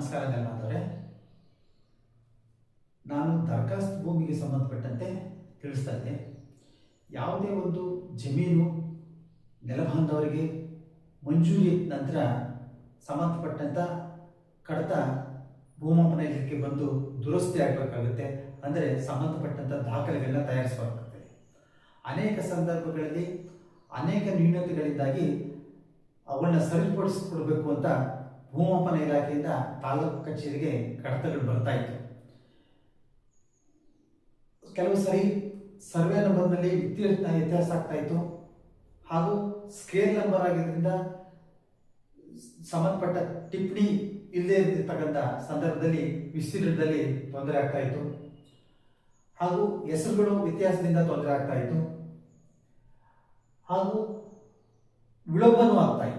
ನಮಸ್ಕಾರ ಧನ್ಯವಾದವರೇ. ನಾನು ದರ್ಖಾಸ್ತು ಭೂಮಿಗೆ ಸಂಬಂಧಪಟ್ಟಂತೆ ತಿಳಿಸ್ತಾ ಇದ್ದೆ. ಯಾವುದೇ ಒಂದು ಜಮೀನು ನೆಲಬಾಂಧವರಿಗೆ ಮಂಜೂರಿ ನಂತರ ಸಂಬಂಧಪಟ್ಟಂಥ ಕಡತ ಭೂಮಾಪನ ಇಲಾಖೆಗೆ ಬಂದು ದುರಸ್ತಿ ಆಗಬೇಕಾಗುತ್ತೆ. ಅಂದರೆ ಸಂಬಂಧಪಟ್ಟಂಥ ದಾಖಲೆಗಳನ್ನ ತಯಾರಿಸಬೇಕಾಗುತ್ತದೆ. ಅನೇಕ ಸಂದರ್ಭಗಳಲ್ಲಿ ಅನೇಕ ನ್ಯೂನತೆಗಳಿಂದಾಗಿ ಅವುಗಳನ್ನ ಸರಿಪಡಿಸಿಕೊಡ್ಬೇಕು ಅಂತ ಭೂಮಾಪನ ಇಲಾಖೆಯಿಂದ ತಾಲೂಕು ಕಚೇರಿಗೆ ಕಡತಗಳು ಬರ್ತಾ ಇತ್ತು. ಕೆಲವು ಸರಿ ಸರ್ವೆ ನಂಬರ್ನಲ್ಲಿ ವ್ಯತ್ಯಾಸ ಆಗ್ತಾ ಇತ್ತು ಹಾಗೂ ಸ್ಕೇಲ್ ನಂಬರ್ ಆಗಿದ್ದರಿಂದ ಸಂಬಂಧಪಟ್ಟ ಟಿಪ್ಪಣಿ ಇಲ್ಲದೆ ಇರತಕ್ಕಂಥ ಸಂದರ್ಭದಲ್ಲಿ ವಿಸ್ತೀರ್ಣದಲ್ಲಿ ತೊಂದರೆ ಆಗ್ತಾ ಇತ್ತು ಹಾಗೂ ಹೆಸರುಗಳು ವ್ಯತ್ಯಾಸದಿಂದ ತೊಂದರೆ ಆಗ್ತಾ ಇತ್ತು ಹಾಗೂ ವಿಳಂಬನೂ ಆಗ್ತಾ ಇತ್ತು.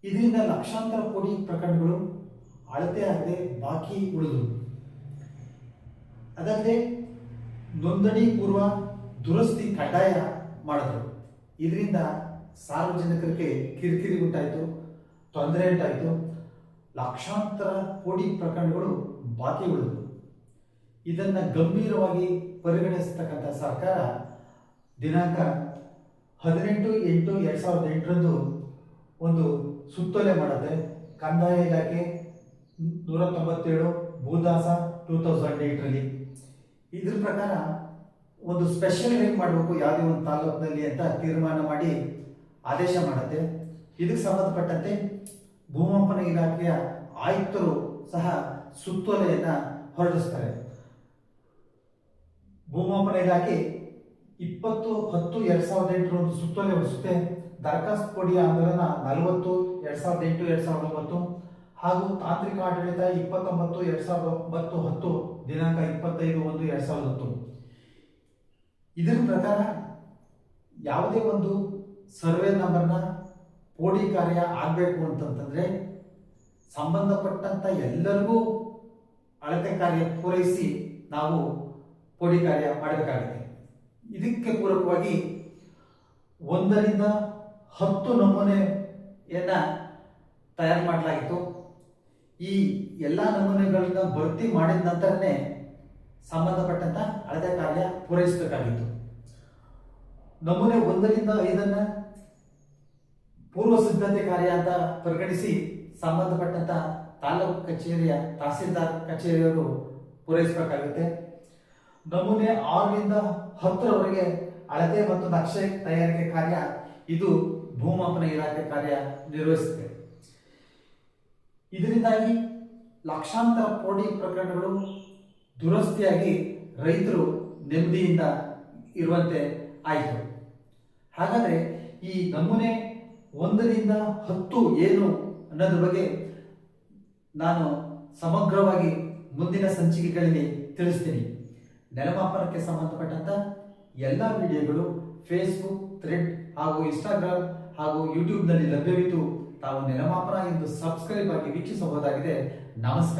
ಇದರಿಂದ ಲಕ್ಷಾಂತರ ಕೋಟಿ ಪ್ರಕರಣಗಳು ಅಳತೆ ಆಗದೆ ಬಾಕಿ ಉಳಿದು, ಅದಲ್ಲದೆ ನೋಂದಣಿ ಪೂರ್ವ ದುರಸ್ತಿ ಕಡ್ಡಾಯ ಮಾಡಿದ್ರು. ಇದರಿಂದ ಸಾರ್ವಜನಿಕರಿಗೆ ಕಿರಿಕಿರಿ ಉಂಟಾಯಿತು, ತೊಂದರೆ ಉಂಟಾಯಿತು, ಲಕ್ಷಾಂತರ ಕೋಟಿ ಪ್ರಕರಣಗಳು ಬಾಕಿ ಉಳಿದು. ಇದನ್ನು ಗಂಭೀರವಾಗಿ ಪರಿಗಣಿಸತಕ್ಕಂಥ ಸರ್ಕಾರ ದಿನಾಂಕ 18/8/2008 ಒಂದು ಸುತ್ತೋಲೆ ಮಾಡುತ್ತೆ. ಕಂದಾಯ ಇಲಾಖೆ 197 ಭೂದಾಸ 2008 ಇದ್ರ ಪ್ರಕಾರ ಒಂದು ಸ್ಪೆಷಲ್ ಹೇಗೆ ಮಾಡಬೇಕು ಯಾವುದೇ ಒಂದು ತಾಲೂಕಿನಲ್ಲಿ ಅಂತ ತೀರ್ಮಾನ ಮಾಡಿ ಆದೇಶ ಮಾಡುತ್ತೆ. ಇದಕ್ಕೆ ಸಂಬಂಧಪಟ್ಟಂತೆ ಭೂಮಾಪನ ಇಲಾಖೆಯ ಆಯುಕ್ತರು ಸಹ ಸುತ್ತೋಲೆಯನ್ನ ಹೊರಡಿಸ್ತಾರೆ. ಭೂಮಾಪನ ಇಲಾಖೆ 20/10/2008 ಒಂದು ಸುತ್ತೋಲೆ ಹೊರಡಿಸುತ್ತೆ. ದರಖಾಸ್ತು ಕೊಡಿ ಆಂದೋಲನ 40/2008-2009 ಹಾಗೂ ತಾಂತ್ರಿಕ ಆಡಳಿತ 29/2009 ದಿನಾಂಕ 25/1/2010. ಇದರ ಪ್ರಕಾರ ಯಾವುದೇ ಒಂದು ಸರ್ವೆ ನಂಬರ್ನ ಪೋಡಿ ಕಾರ್ಯ ಆಗಬೇಕು ಅಂತಂತಂದ್ರೆ ಸಂಬಂಧಪಟ್ಟಂತ ಎಲ್ಲರಿಗೂ ಅಳತೆ ಕಾರ್ಯ ಪೂರೈಸಿ ನಾವು ಪೋಡಿ ಕಾರ್ಯ ಮಾಡಬೇಕಾಗುತ್ತೆ. ಇದಕ್ಕೆ ಪೂರಕವಾಗಿ 1ರಿಂದ 10 ನಮೂನೆಯನ್ನ ತಯಾರು ಮಾಡಲಾಗಿತ್ತು. ಈ ಎಲ್ಲ ನಮೂನೆಗಳನ್ನ ಭರ್ತಿ ಮಾಡಿದ ನಂತರನೇ ಸಂಬಂಧಪಟ್ಟಂತ ಅಳತೆ ಕಾರ್ಯ ಪೂರೈಸಬೇಕಾಗಿತ್ತು. ನಮೂನೆ 1ರಿಂದ 5 ಪೂರ್ವ ಸಿದ್ಧತೆ ಕಾರ್ಯ ಅಂತ ಪರಿಗಣಿಸಿ ಸಂಬಂಧಪಟ್ಟಂತ ತಾಲೂಕು ಕಚೇರಿಯ ತಹಸೀಲ್ದಾರ್ ಕಚೇರಿಯವರು ಪೂರೈಸಬೇಕಾಗುತ್ತೆ. ನಮೂನೆ 6ರಿಂದ 10ರವರೆಗೆ ಅಳತೆ ಮತ್ತು ನಕ್ಷೆ ತಯಾರಿಕೆ ಕಾರ್ಯ ಇದು ಭೂಮಾಪನ ಇಲಾಖೆ ಕಾರ್ಯ ನಿರ್ವಹಿಸುತ್ತೆ. ಇದರಿಂದಾಗಿ ಲಕ್ಷಾಂತರ ಕೋಟಿ ಪ್ರಕರಣಗಳು ದುರಸ್ತಿಯಾಗಿ ರೈತರು ನೆಮ್ಮದಿಯಿಂದ ಇರುವಂತೆ ಆಯಿತು. ಹಾಗಾದ್ರೆ ಈ ನಮೂನೆ 1ರಿಂದ 10 ಏನು ಅನ್ನೋದ್ರ ಬಗ್ಗೆ ನಾನು ಸಮಗ್ರವಾಗಿ ಮುಂದಿನ ಸಂಚಿಕೆಗಳಲ್ಲಿ ತಿಳಿಸ್ತೀನಿ. ನೆಲಮಾಪನಕ್ಕೆ ಸಂಬಂಧಪಟ್ಟಂತ ಎಲ್ಲ ವಿಡಿಯೋಗಳು ಫೇಸ್ಬುಕ್, ಥ್ರೆಡ್ ಹಾಗೂ ಇನ್ಸ್ಟಾಗ್ರಾಮ್ ಹಾಗೂ ಯೂಟ್ಯೂಬ್ನಲ್ಲಿ ಲಭ್ಯವಿದ್ದು ತಾವು ನೆಲಮಾಪನ ಎಂದು ಸಬ್ಸ್ಕ್ರೈಬ್ ಆಗಿ ವೀಕ್ಷಿಸಬಹುದಾಗಿದೆ. ನಮಸ್ಕಾರ.